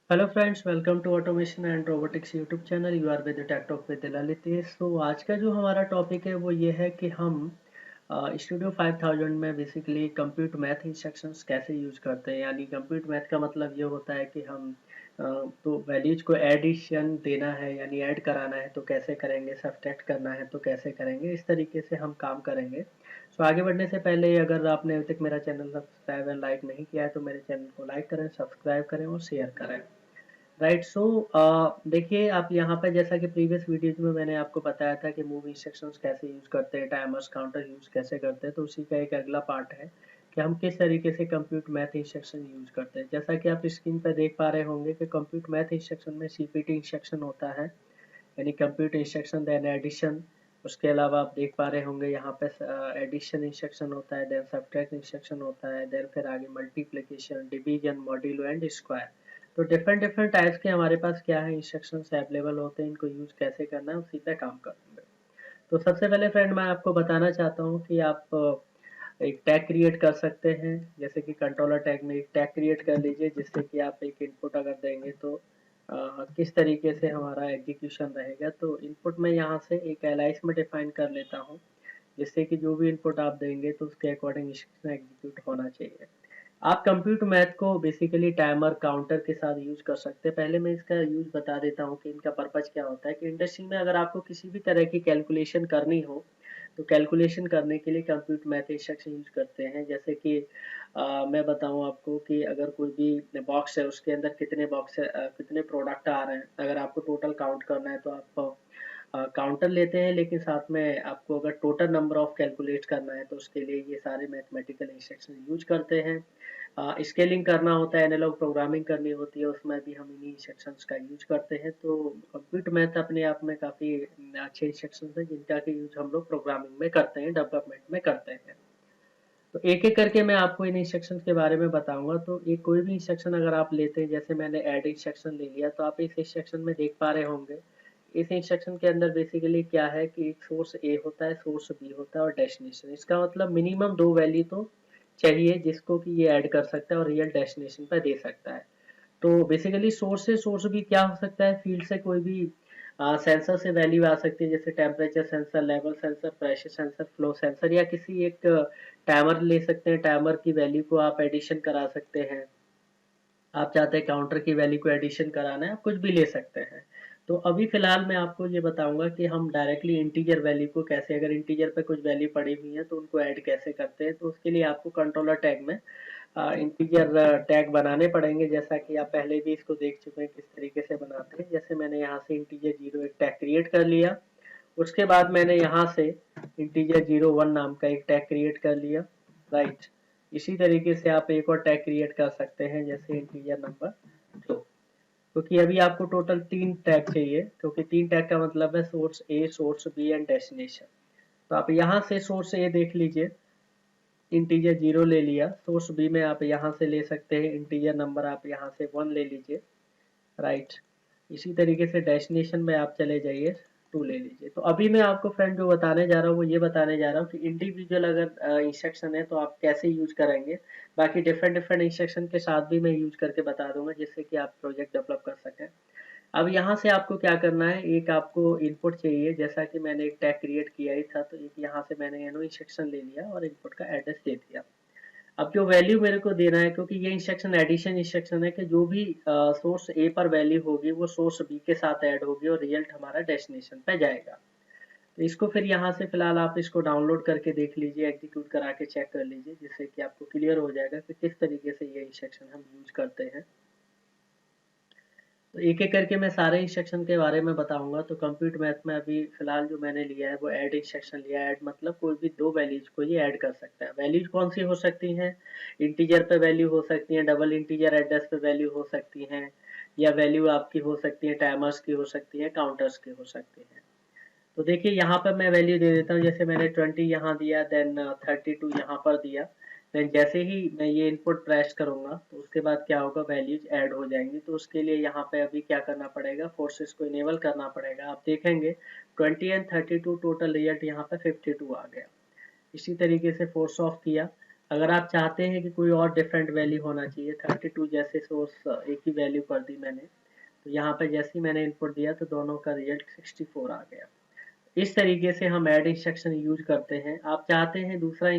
Hello friends, welcome to automation and robotics YouTube channel. You are with tech talk with Lalitesh. तो आज का जो हमारा टॉपिक है वो ये है कि हम स्टूडियो 5000 में बेसिकली कंप्यूट मैथ इंस्ट्रक्शंस कैसे यूज करते हैं। यानी कंप्यूट मैथ का मतलब ये होता है कि हम तो वैल्यूज को एडिशन देना है यानी ऐड कराना है तो कैसे करेंगे, सब्ट्रैक्ट करना है तो कैसे करेंगे, इस तरीके से हम काम करेंगे। सो आगे बढ़ने से पहले अगर आपने अभी तक मेरा चैनल सब्सक्राइब एंड लाइक नहीं किया है तो मेरे चैनल को लाइक करें, सब्सक्राइब करें और शेयर करें। राइट। सो देखिए, आप यहाँ पे जैसा कि प्रीवियस वीडियोज में मैंने आपको बताया था कि मूव इंस्ट्रक्शंस कैसे यूज करते हैं, टाइमर्स काउंटर यूज कैसे करते हैं, तो उसी का एक अगला पार्ट है कि हम किस तरीके से कंप्यूट मैथ इंस्ट्रक्शन यूज करते हैं। जैसा कि आप स्क्रीन पर देख पा रहे होंगे कि कंप्यूट मैथ इंस्ट्रक्शन में सीपीटी इंस्ट्रक्शन होता है, यानी कंप्यूट इंस्ट्रक्शन, देन एडिशन। उसके अलावा आप देख पा रहे होंगे यहाँ पे एडिशन इंस्ट्रक्शन होता है, देन सब्ट्रैक्ट इंस्ट्रक्शन होता है, देन फिर आगे multiplication, division, modulo and square. तो डिफरेंट डिफरेंट टाइप्स के हमारे पास क्या है इंस्ट्रक्शंस अवेलेबल होते हैं, इनको यूज कैसे करना है उसी पे काम करेंगे। तो सबसे पहले फ्रेंड मैं आपको बताना चाहता हूँ कि आप एक टैग क्रिएट कर सकते हैं। जैसे कि कंट्रोलर टैग में एक टैग क्रिएट कर लीजिए, जिससे कि आप एक इनपुट अगर देंगे तो किस तरीके से हमारा एग्जीक्यूशन रहेगा। तो इनपुट में यहाँ से एक एलाइस में डिफाइन कर लेता हूँ, जिससे कि जो भी इनपुट आप देंगे तो उसके अकॉर्डिंग इंस्ट्रक्शन एग्जीक्यूट होना चाहिए। आप कंप्यूट मैथ को बेसिकली टाइमर काउंटर के साथ यूज कर सकते हैं। पहले मैं इसका यूज बता देता हूँ कि इनका पर्पज क्या होता है। कि इंडस्ट्री में अगर आपको किसी भी तरह की कैलकुलेशन करनी हो तो कैलकुलेशन करने के लिए कंप्यूट मैथ इंस्ट्रक्शन यूज करते हैं। जैसे कि मैं बताऊं आपको कि अगर कोई भी बॉक्स है उसके अंदर कितने बॉक्स है, कितने प्रोडक्ट आ रहे हैं, अगर आपको टोटल काउंट करना है तो आप काउंटर लेते हैं, लेकिन साथ में आपको अगर टोटल नंबर ऑफ कैलकुलेट करना है तो उसके लिए ये सारे मैथमेटिकल इंस्ट्रक्शन यूज करते हैं। स्केलिंग करना होता है, एनालॉग प्रोग्रामिंग करनी होती है, उसमें भी हम इन्हीं इंस्ट्रक्शंस का यूज करते हैं। तो कंप्यूट मैथ अपने आप में काफ़ी अच्छे इंस्ट्रक्शंस हैं जिनका कि यूज हम लोग प्रोग्रामिंग में करते हैं, डेवलपमेंट में करते हैं। तो एक एक करके मैं आपको इन इंस्ट्रक्शंस के बारे में बताऊंगा। तो एक कोई भी इंस्ट्रक्शन अगर आप लेते हैं, जैसे मैंने ऐड इंस्ट्रक्शन ले लिया, तो आप इस इंस्ट्रक्शन में देख पा रहे होंगे इस इंस्ट्रक्शन के अंदर बेसिकली क्या है कि एक सोर्स ए होता है, सोर्स बी होता है और डेस्टिनेशन। इसका मतलब मिनिमम दो वैल्यू तो चाहिए जिसको कि ये ऐड कर सकता है और रियल डेस्टिनेशन पर दे सकता है। तो बेसिकली सोर्स से सोर्स भी क्या हो सकता है, फील्ड से कोई भी सेंसर से वैल्यू आ सकती है, जैसे temperature sensor, level sensor, pressure sensor, flow sensor, या किसी एक टाइमर ले सकते हैं। टाइमर की वैल्यू को आप एडिशन करा सकते हैं। आप चाहते हैं काउंटर की वैल्यू को एडिशन कराना है, आप कुछ भी ले सकते हैं। तो अभी फिलहाल मैं आपको ये बताऊंगा कि हम डायरेक्टली इंटीजर वैल्यू को कैसे, अगर इंटीजर पे कुछ वैल्यू पड़ी हुई है तो उनको ऐड कैसे करते हैं। तो उसके लिए आपको कंट्रोलर टैग में इंटीजर टैग बनाने पड़ेंगे, जैसा कि आप पहले भी इसको देख चुके हैं किस तरीके से बनाते हैं। जैसे मैंने यहाँ से इंटीजर 0 एक टैग क्रिएट कर लिया, उसके बाद मैंने यहाँ से इंटीजर 01 नाम का एक टैग क्रिएट कर लिया। राइट। इसी तरीके से आप एक और टैग क्रिएट कर सकते हैं, जैसे इंटीजर नंबर 2। क्योंकि अभी आपको टोटल 3 टैग चाहिए, क्योंकि 3 टैग का मतलब है source A, source B and destination. तो आप यहाँ से सोर्स ए देख लीजिए, इंटीजर 0 ले लिया। सोर्स बी में आप यहाँ से ले सकते हैं इंटीजर नंबर, आप यहाँ से 1 ले लीजिए। राइट। इसी तरीके से डेस्टिनेशन में आप चले जाइए, 2 ले लीजिए। तो अभी मैं आपको फ्रेंड जो बताने जा रहा हूँ वो ये बताने जा रहा हूँ कि इंडिविजुअल अगर इंस्ट्रक्शन है तो आप कैसे यूज करेंगे। बाकी डिफरेंट डिफरेंट इंस्ट्रक्शन के साथ भी मैं यूज करके बता दूंगा, जिससे कि आप प्रोजेक्ट डेवलप कर सकें। अब यहाँ से आपको क्या करना है, एक आपको इनपुट चाहिए। जैसा कि मैंने एक टैग क्रिएट किया ही था, तो एक यहाँ से मैंने एनो इंस्ट्रक्शन ले लिया और इनपुट का एड्रेस दे दिया। अब जो वैल्यू मेरे को देना है, क्योंकि ये इंस्ट्रक्शन एडिशन इंस्ट्रक्शन है, कि जो भी सोर्स ए पर वैल्यू होगी वो सोर्स बी के साथ ऐड होगी और रिजल्ट हमारा डेस्टिनेशन पे जाएगा। तो इसको फिर यहाँ से फिलहाल आप इसको डाउनलोड करके देख लीजिए, एग्जीक्यूट करा के चेक कर लीजिए, जिससे कि आपको क्लियर हो जाएगा कि किस तरीके से ये इंस्ट्रक्शन हम यूज करते हैं। तो एक एक करके मैं सारे इंस्ट्रक्शन के बारे में बताऊंगा। तो कंप्यूट मैथ में अभी फिलहाल जो मैंने लिया है वो ऐड इंस्ट्रक्शन लिया है। ऐड मतलब कोई भी दो वैल्यूज को ये ऐड कर सकता है। वैल्यूज कौन सी हो सकती हैं, इंटीजर पे वैल्यू हो सकती है, डबल इंटीजर एड्रेस पे वैल्यू हो सकती है, या वैल्यू आपकी हो सकती है टाइमर्स की हो सकती है, काउंटर्स की हो सकती है। तो देखिए यहाँ पर मैं वैल्यू दे देता हूँ, जैसे मैंने 20 यहाँ दिया, देन 32 यहाँ पर दिया। देन जैसे ही मैं ये इनपुट प्रेस करूंगा तो उसके बाद क्या होगा, वैल्यूज ऐड हो जाएंगी। तो उसके लिए यहाँ पे अभी क्या करना पड़ेगा, फोर्सेस को इनेबल करना पड़ेगा। आप देखेंगे 20 एंड 32 टोटल रिजल्ट यहाँ पे 52 आ गया। इसी तरीके से फोर्स ऑफ किया अगर आप चाहते हैं कि कोई और डिफरेंट वैल्यू होना चाहिए, 32 जैसे सोर्स एक ही वैल्यू कर दी मैंने, तो यहाँ पे जैसे ही मैंने इनपुट दिया तो दोनों का रिजल्ट 64 आ गया। इस तरीके से हम ऐड इंस्ट्रक्शन यूज करते हैं। आप चाहते हैं दूसरा